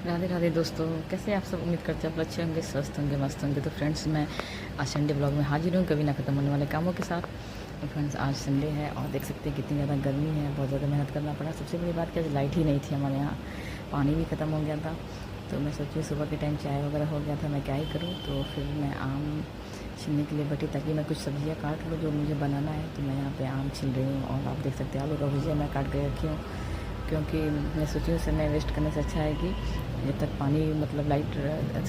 राधे राधे दोस्तों, कैसे आप सब। उम्मीद करते हैं आप अच्छे होंगे, स्वस्थ होंगे, मस्त होंगे। तो फ्रेंड्स, मैं आज संडे ब्लॉग में हाजिर हूँ, कभी ना ख़त्म होने वाले कामों के साथ। तो फ्रेंड्स, आज संडे है और देख सकते हैं कितनी ज़्यादा गर्मी है, बहुत ज़्यादा मेहनत करना पड़ा। सबसे बड़ी बात कि आज लाइट ही नहीं थी हमारे यहाँ, पानी भी ख़त्म हो गया था। तो मैं सोची सुबह के टाइम चाय वगैरह हो गया था, मैं क्या ही करूँ। तो फिर मैं आम छीलने के लिए बैठी ताकि मैं कुछ सब्जियाँ काट लूँ जो मुझे बनाना है। तो मैं यहाँ पे आम छील रही हूँ और आप देख सकते हैं आलू का भुजिया मैं काट के रखी हूँ, क्योंकि मैं सोची हूँ समय वेस्ट करने से अच्छा है कि जब तक पानी मतलब लाइट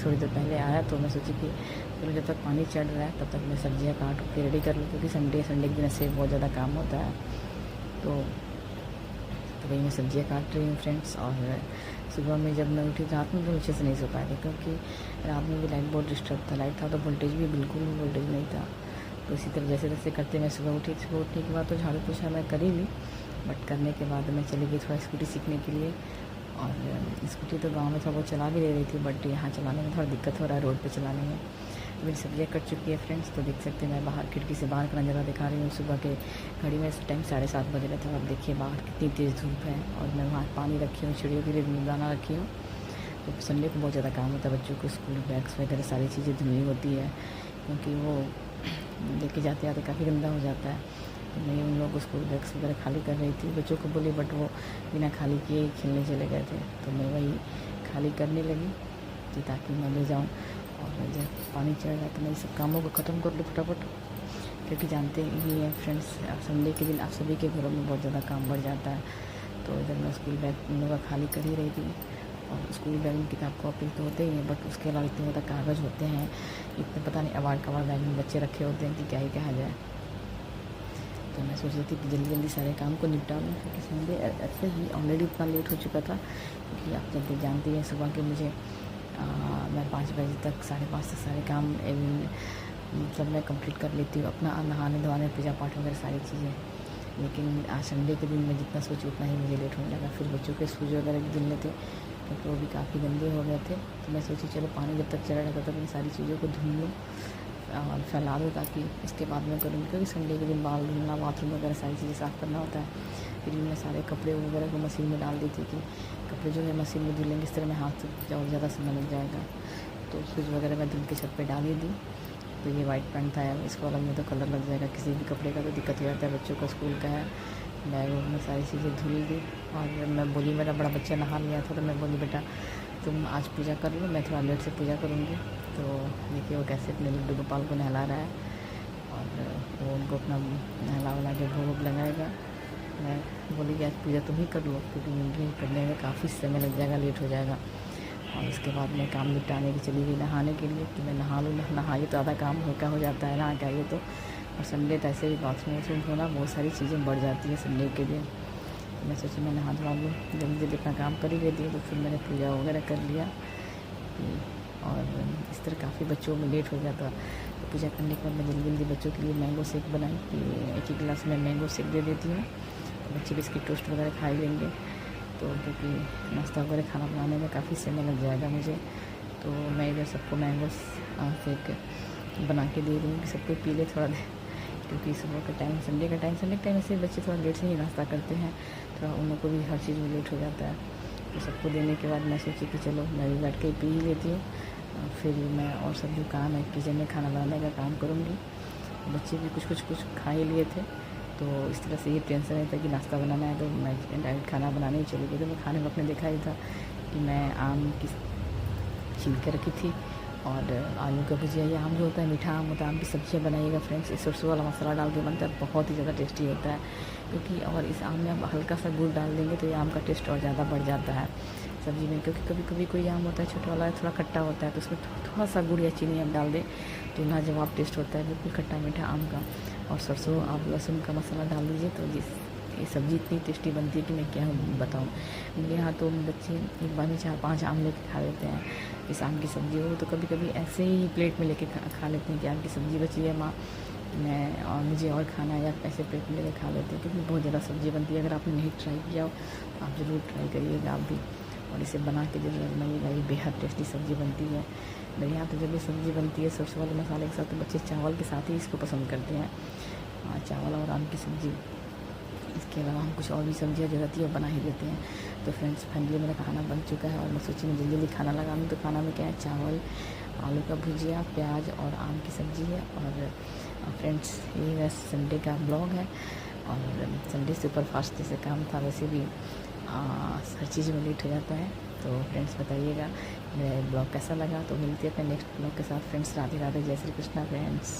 थोड़ी देर पहले आया तो मैं सोची कि चलो जब तक पानी चढ़ रहा है तब तक मैं सब्जियाँ काट के रेडी कर लूँ, क्योंकि संडे के दिन से बहुत ज़्यादा काम होता है। तो वही मैं सब्जियाँ काट रही हूँ फ्रेंड्स। और सुबह में जब मैं उठी रात में तो अच्छे से नहीं सो पाया था, क्योंकि रात में भी लाइट बहुत डिस्टर्ब था। लाइट था तो वोल्टेज भी बिल्कुल वोल्टेज नहीं था। तो इसी तरह जैसे तैसे करते मैं सुबह उठी। सुबह उठने के बाद तो झाड़ू पोछा मैं कर ही ली, बट करने के बाद मैं चली गई थोड़ा स्कूटी सीखने के लिए। और स्कूटी तो गांव में थोड़ा बहुत चला भी ले रही थी, बट यहाँ चलाने में थोड़ा दिक्कत हो रहा है, रोड पे चलाने में। मेरी सब्जियाँ कट चुकी है फ्रेंड्स। तो देख सकते हैं मैं बाहर खिड़की से बाहर का नज़ारा दिखा रही हूँ। सुबह के घड़ी में इस टाइम 7:30 बज रहे थे। अब देखिए बाहर कितनी तेज़ धूप है। और मैं वहाँ पानी रखी हूँ, चिड़ियों के लिए दाना रखी हूँ। तो संडे को बहुत ज़्यादा काम होता है, बच्चों को स्कूल बैग्स वगैरह सारी चीज़ें धुलनी होती है, क्योंकि वो लेके जाते आते काफ़ी गंदा हो जाता है। तो मैं उन लोगों को स्कूल बैग्स वगैरह खाली कर रही थी, बच्चों को बोली, बट वो बिना खाली किए ही खेलने चले गए थे। तो मैं वही खाली करने लगी कि ताकि मैं ले जाऊँ। और जब पानी चढ़ रहा तो मैं इस सब कामों को ख़त्म कर लूँ फटाफट, क्योंकि जानते ही हैं फ्रेंड्स, संडे के दिन आप सभी के घरों में बहुत ज़्यादा काम बढ़ जाता है। तो इधर मैं स्कूल बैग उन लोगों का खाली कर ही रही थी। और स्कूल बैग में किताब कॉपी तो होते ही हैं, बट उसके अलावा इतने ज़्यादा कागज़ होते हैं, इतने पता नहीं अवार्ड कवार बैग में बच्चे रखे होते हैं कि क्या ही कहा जाए। तो मैं सोच रही थी कि जल्दी जल्दी सारे काम को निपटा लूँ, क्योंकि संडे ऐसे ही ऑलरेडी इतना लेट हो चुका था। क्योंकि आप जब जानती हैं सुबह के मुझे मैं 5 बजे तक 5:30 तक सारे काम मतलब मैं कंप्लीट कर लेती हूँ, अपना नहाने धोने पूजा पाठ वगैरह सारी चीज़ें। लेकिन आज संडे के दिन मैं जितना सोची उतना ही मुझे लेट होने लगा। फिर बच्चों के शूज़ वगैरह भी धुलने थे, क्योंकि वो भी काफ़ी गंदे हो गए थे। तो मैं सोची चलो पानी जब तक चल रहा था तब तक इन सारी चीज़ों को धुल लूँ और फैला दूँ, ताकि इसके बाद में करूँगी, क्योंकि संडे के दिन बाल धुलना, बाथरूम वगैरह सारी चीज़ें साफ़ करना होता है। फिर मैं सारे कपड़े वगैरह को मशीन में डाल दी थी कि कपड़े जो है मशीन में धुलेंगे, इस तरह में हाथ से और ज़्यादा समय लग जाएगा। तो शूज़ वगैरह मैं धुल के छत पे डाल ही दी। तो ये वाइट पैंट था यार, इसको अलग में तो कलर लग जाएगा किसी भी कपड़े का, तो दिक्कत हो जाता है। बच्चों का स्कूल का है, बैग में सारी चीज़ें धुल दी। और मैं बोली, मेरा बड़ा बच्चा नहा लिया था, तो मैं बोली बेटा तुम आज पूजा कर लो, मैं थोड़ा लेट से पूजा करूँगी। तो देखिए वो कैसे अपने लड्डू गोपाल को नहला रहा है, और वो उनको अपना नहला वला के भोग लगाएगा। मैं बोली कि आज पूजा तुम ही कर लो, क्योंकि मुझे करने में काफ़ी समय लग जाएगा, लेट हो जाएगा। और उसके बाद मैं काम निपटाने की चली गई नहाने के लिए कि मैं नहा लूँ। नहाइए तो आधा काम हल्का हो जाता है, नहा के आइए तो। और संडे तो ऐसे भी बाथरूम वाथरूम धोना बहुत सारी चीज़ें बढ़ जाती है संडे के दिन। तो मैं सोची मैं नहा धोवा लूँ, जल्दी जल्दी अपना काम कर ही लेती हूँ। तो फिर मैंने पूजा वगैरह कर लिया। और इस तरह काफ़ी बच्चों में लेट हो गया था। तो पूजा करने के बाद मैं जल्दी जल्दी बच्चों के लिए मैंगो शेक बनाई कि एक ही गिलास में मैंगो शेक दे देती हूँ, तो बच्चे बिस्किट टोस्ट वगैरह खा ही लेंगे। तो क्योंकि नाश्ता वगैरह खाना बनाने में काफ़ी समय लग जाएगा मुझे, तो मैं इधर सबको मैंगो शेक बना के दे रही हूँ कि सबको पी ले थोड़ा देर। क्योंकि सुबह का टाइम, संडे का टाइम ऐसे बच्चे थोड़ा लेट से ही नाश्ता करते हैं, थोड़ा उन लोग को भी हर चीज़ में लेट हो जाता है। तो सबको देने के बाद मैं सोची कि चलो मैं भी बैठ के पी ही लेती हूँ। फिर मैं और सब जो काम है किचन में खाना बनाने का काम करूँगी। बच्चे भी कुछ खा ही लिए थे, तो इस तरह से ये टेंशन रहता है कि नाश्ता बनाना है, तो मैं डायरेक्ट खाना बनाने ही चली गई। तो मैं खाने में अपने देखा ही था कि मैं आम की छील के रखी थी, और आलू का भुजिया, या आम जो होता है मीठा आम होता है, आम की सब्जियाँ बनाइएगा फ्रेंड्स। इस सरसों वाला मसाला डाल के बनता है, बहुत ही ज़्यादा टेस्टी होता है। क्योंकि और इस आम में आप हल्का सा गुड़ डाल देंगे तो ये आम का टेस्ट और ज़्यादा बढ़ जाता है सब्ज़ी में। क्योंकि कभी कभी कोई आम होता है छोटा वाला, थोड़ा खट्टा होता है, तो उसमें थोड़ा सा गुड़ या चीनी आप डाल दें तो लाजवाब टेस्ट होता है, बिल्कुल खट्टा मीठा आम का। और सरसों आप लहसुन का मसाला डाल दीजिए तो ये सब्ज़ी इतनी टेस्टी बनती है कि मैं क्या बताऊँ। मेरे यहाँ तो बच्चे एक बार में 4-5 आम लेके खा लेते हैं इस आम की सब्ज़ी हो। तो कभी कभी ऐसे ही प्लेट में लेके खा लेते हैं कि आम की सब्ज़ी बची है माँ, मैं और मुझे और खाना है, या ऐसे प्लेट में लेके खा लेते हैं, क्योंकि बहुत ज़्यादा सब्ज़ी बनती है। अगर आपने नहीं ट्राई किया हो तो आप ज़रूर ट्राई करिएगा आप भी, और इसे बना के जरूर बनाइएगा। ये बेहद टेस्टी सब्ज़ी बनती है। मेरे यहाँ तो जब ये सब्ज़ी बनती है सरसों वाले मसाले के साथ, तो बच्चे चावल के साथ ही इसको पसंद करते हैं। चावल और आम की सब्ज़ी, इसके अलावा हम कुछ और भी सब्जियाँ जो रहती है बना ही देते हैं। तो फ्रेंड्स फाइनली मेरा खाना बन चुका है और मैं सोची मैं जल्दी जल्दी खाना लगा लूँ। तो खाना में क्या है, चावल, आलू का भुजिया, प्याज और आम की सब्ज़ी है। और फ्रेंड्स ये मेरा संडे का ब्लॉग है। और संडे सुपरफास्ट जैसे काम था, वैसे भी हर चीज़ में लेट हो जाता है। तो फ्रेंड्स बताइएगा मेरा ब्लॉग कैसा लगा। तो मिलते हैं अपने नेक्स्ट ब्लॉग के साथ फ्रेंड्स। राधे राधे, जय श्री कृष्णा फ्रेंड्स।